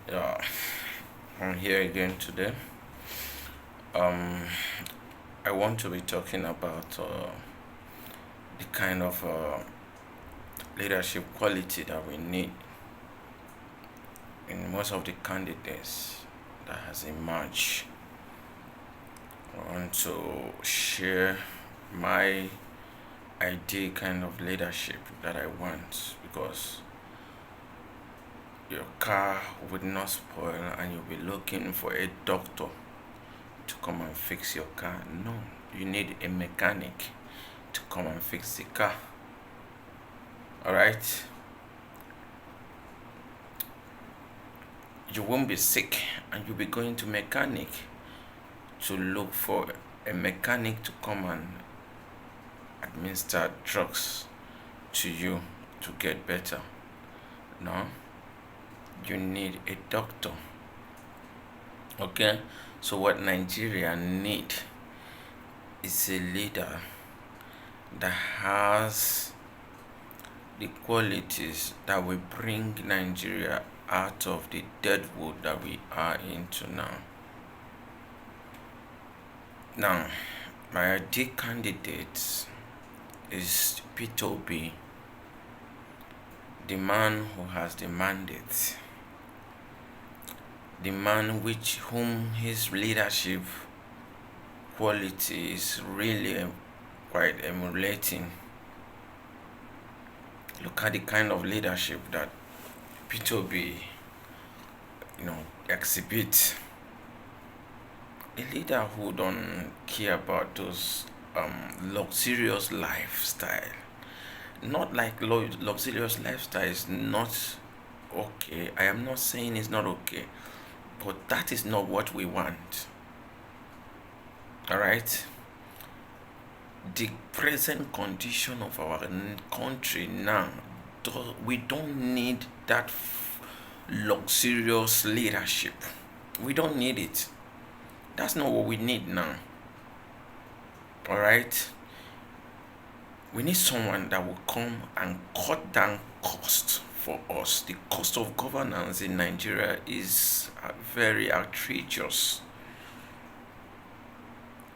Yeah, I'm here again today. Um, I want to be talking about the kind of leadership quality that we need in most of the candidates that has emerged. I want to share my ideal kind of leadership that I want because your car would not spoil and you'll be looking for a doctor to come and fix your car. No, you need a mechanic to come and fix the car. All right, you won't be sick and you'll be going to mechanic to look for a mechanic to come and administer drugs to you to get better. No, you need a doctor. Okay, so what Nigeria need is a leader that has the qualities that will bring Nigeria out of the deadwood that we are into now. Now, my ideal candidate is Peter Obi, the man who has the mandate, the man which whom his leadership quality is really quite emulating. Look at the kind of leadership that Peter Obi, exhibits. A leader who don't care about those luxurious lifestyle. Not like luxurious lifestyle is not okay. I am not saying it's not okay, but that is not what we want. All right. The present condition of our country now, we don't need that luxurious leadership. We don't need it. That's not what we need now. All right. We need someone that will come and cut down cost for us. The cost of governance in Nigeria is very outrageous.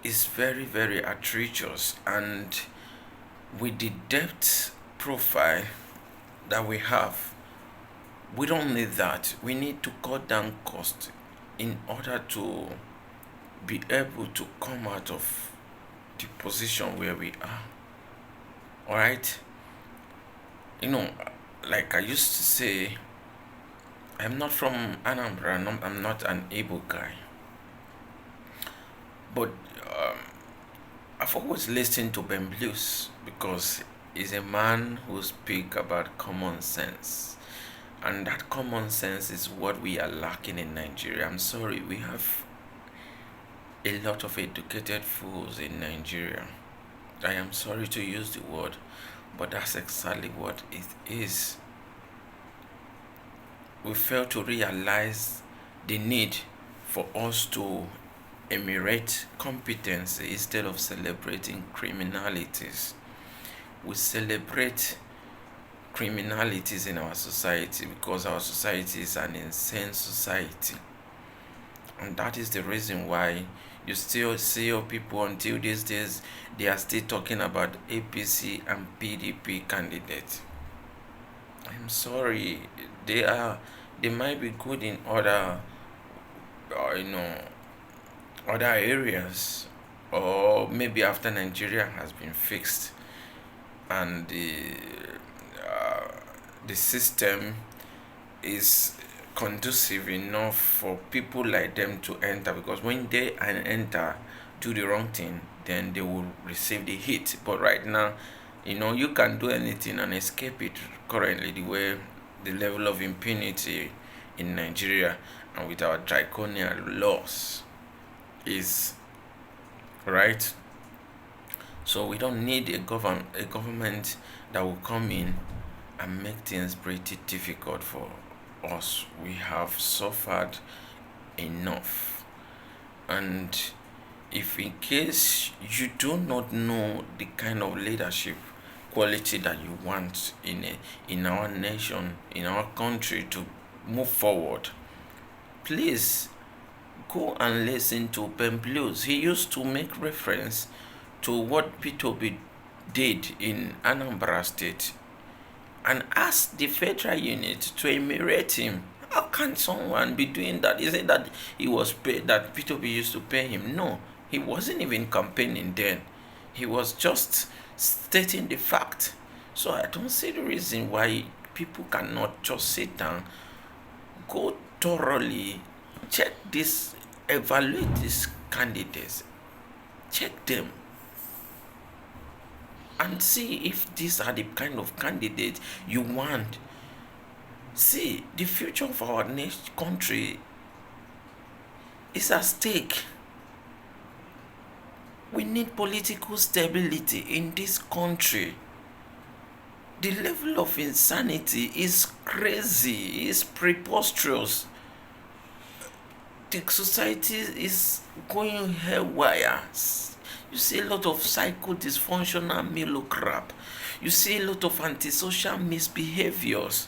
It's very, very outrageous. And with the debt profile that we have, we don't need that. We need to cut down cost in order to be able to come out of the position where we are. All right. You know, like I used to say, I'm not from Anambra. I'm not an able guy. But um, I've always listened to Ben Blues because he's a man who speaks about common sense. And that common sense is what we are lacking in Nigeria. I'm sorry, we have a lot of educated fools in Nigeria. I am sorry to use the word, but that's exactly what it is. We fail to realize the need for us to emulate competence instead of celebrating criminalities. We celebrate criminalities in our society because our society is an insane society. And that is the reason why you still see your people until these days they are still talking about APC and PDP candidates. I'm sorry, they might be good in other uh, you know other areas, or maybe after Nigeria has been fixed and uh, the system is conducive enough for people like them to enter, because when they enter, do the wrong thing, then they will receive the hit. But right now, you can do anything and escape it currently, the way the level of impunity in Nigeria and with our draconian laws is, right. So we don't need a government that will come in and make things pretty difficult for us. We have suffered enough. And if in case you do not know the kind of leadership quality that you want in our nation, in our country to move forward, Please go and listen to Ben Blues. He used to make reference to what Peter Obi did in Anambra State and ask the federal unit to emirate him. How can someone be doing that? Is it that he was paid, that Peter Obi used to pay him? No, he wasn't even campaigning then. He was just stating the fact. So I don't see the reason why people cannot just sit down, go thoroughly, check this, evaluate these candidates, check them, and see if these are the kind of candidates you want. See, the future of our country is at stake. We need political stability in this country. The level of insanity is crazy, is preposterous. The society is going haywire. You see a lot of psycho dysfunctional milo crap. You see a lot of antisocial misbehaviors.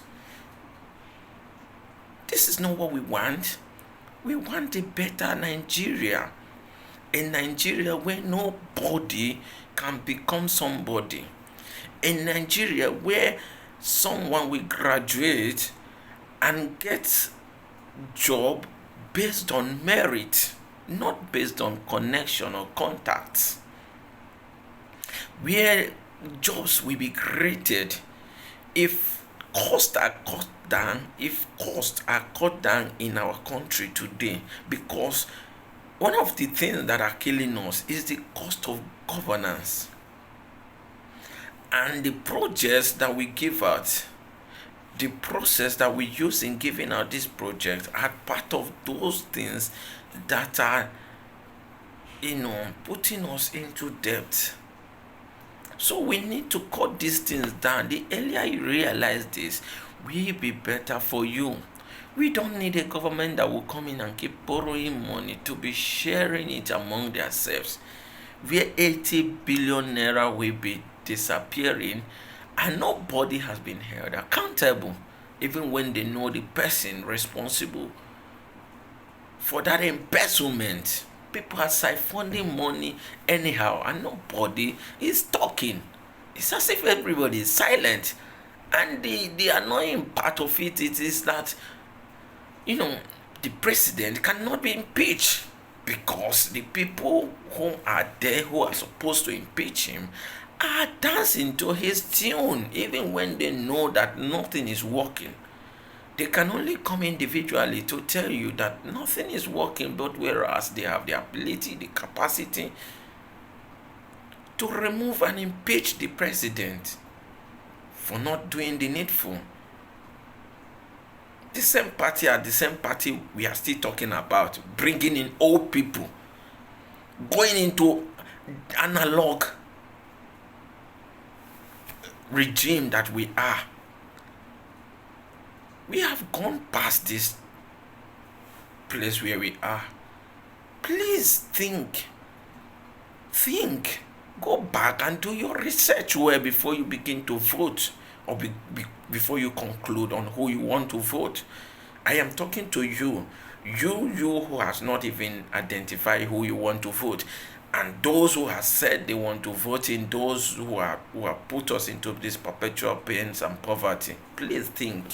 This is not what we want. We want a better Nigeria. A Nigeria where nobody can become somebody. A Nigeria where someone will graduate and get job based on merit, not based on connection or contacts. Where jobs will be created if costs are cut down in our country today, because one of the things that are killing us is the cost of governance. And the projects that we give out, the process that we use in giving out this project are part of those things that are, putting us into debt. So we need to cut these things down. The earlier you realize this, will be better for you. We don't need a government that will come in and keep borrowing money to be sharing it among themselves, where 80 billion naira will be disappearing and nobody has been held accountable, even when they know the person responsible for that embezzlement. People are siphoning money anyhow and nobody is talking. It's as if everybody is silent. And the annoying part of it is that, the president cannot be impeached because the people who are there who are supposed to impeach him are dancing to his tune, even when they know that nothing is working. They can only come individually to tell you that nothing is working, but whereas they have the ability, the capacity to remove and impeach the president for not doing the needful. The same party we are still talking about, bringing in old people, going into analog regime that we are. We have gone past this place where we are. Please think, go back and do your research well before you begin to vote, or before you conclude on who you want to vote. I am talking to you who has not even identified who you want to vote, and those who have said they want to vote in, those who have put us into this perpetual pains and poverty. Please think.